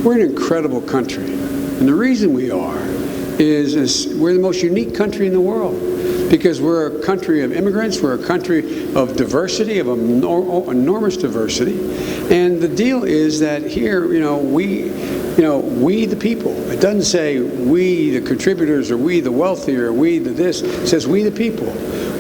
We're an incredible country. And the reason we are is we're the most unique country in the world, because we're a country of immigrants, we're a country of diversity, of enormous diversity. And the deal is that here, we the people. It doesn't say we the contributors, or we the wealthy, or we the this. It says we the people.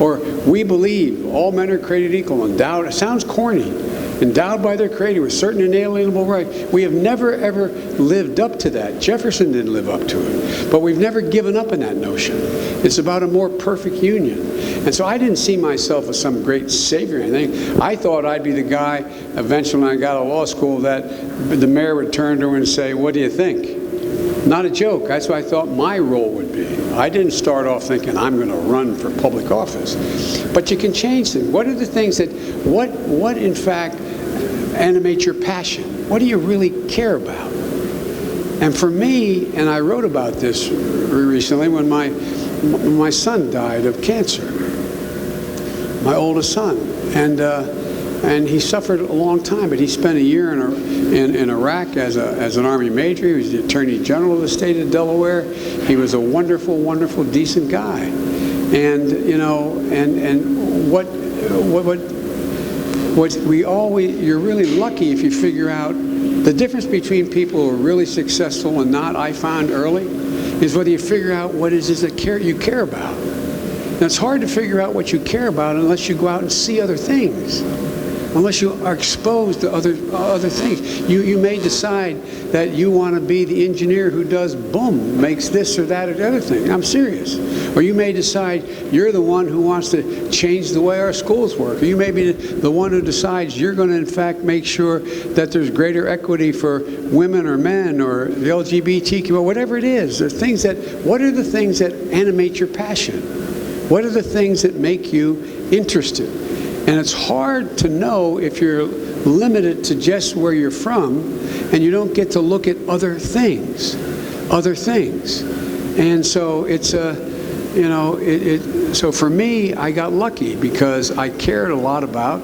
Or we believe all men are created equal, endowed. It sounds corny. Endowed by their Creator with certain inalienable rights. We have never, ever lived up to that. Jefferson didn't live up to it. But we've never given up on that notion. It's about a more perfect union. And so I didn't see myself as some great savior or anything. I thought I'd be the guy, eventually when I got out of law school, that the mayor would turn to her and say, "What do you think?" Not a joke. That's what I thought my role would be. I didn't start off thinking I'm going to run for public office. But you can change things. What are the things that, what in fact animates your passion? What do you really care about? And for me, and I wrote about this recently when my son died of cancer, my oldest son. And he suffered a long time, but he spent a year in Iraq as an Army major. He was the Attorney General of the state of Delaware. He was a wonderful, wonderful, decent guy. And you're really lucky if you figure out the difference between people who are really successful and not. I found early is whether you figure out what it is that you care about. Now, it's hard to figure out what you care about unless you go out and see other things. Unless you are exposed to other things. You may decide that you want to be the engineer who does, boom, makes this or that or the other thing. I'm serious. Or you may decide you're the one who wants to change the way our schools work. Or you may be the one who decides you're going to, in fact, make sure that there's greater equity for women or men or the LGBTQ, or whatever it is. There's things that, what are the things that animate your passion? What are the things that make you interested? And it's hard to know if you're limited to just where you're from and you don't get to look at other things. And so it's so for me, I got lucky because I cared a lot about.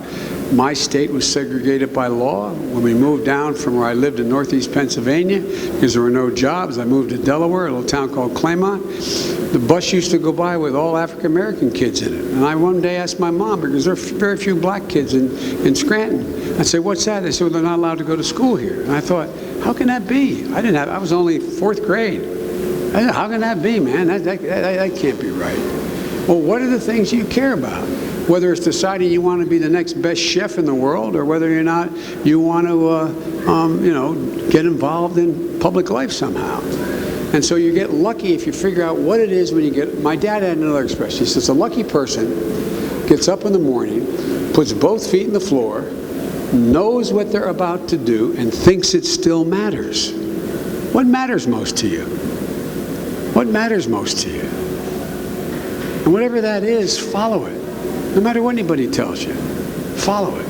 My state was segregated by law. When we moved down from where I lived in northeast Pennsylvania, because there were no jobs, I moved to Delaware, a little town called Claymont. The bus used to go by with all African-American kids in it. And I one day asked my mom, because there are very few black kids in Scranton. I said, "What's that?" They said, "Well, they're not allowed to go to school here." And I thought, how can that be? I was only 4th grade. I said, how can that be, man? That can't be right. Well, what are the things you care about? Whether it's deciding you want to be the next best chef in the world, or whether or not you want to, get involved in public life somehow. And so you get lucky if you figure out what it is when you get. My dad had another expression. He says, a lucky person gets up in the morning, puts both feet in the floor, knows what they're about to do, and thinks it still matters. What matters most to you? What matters most to you? And whatever that is, follow it. No matter what anybody tells you, follow it.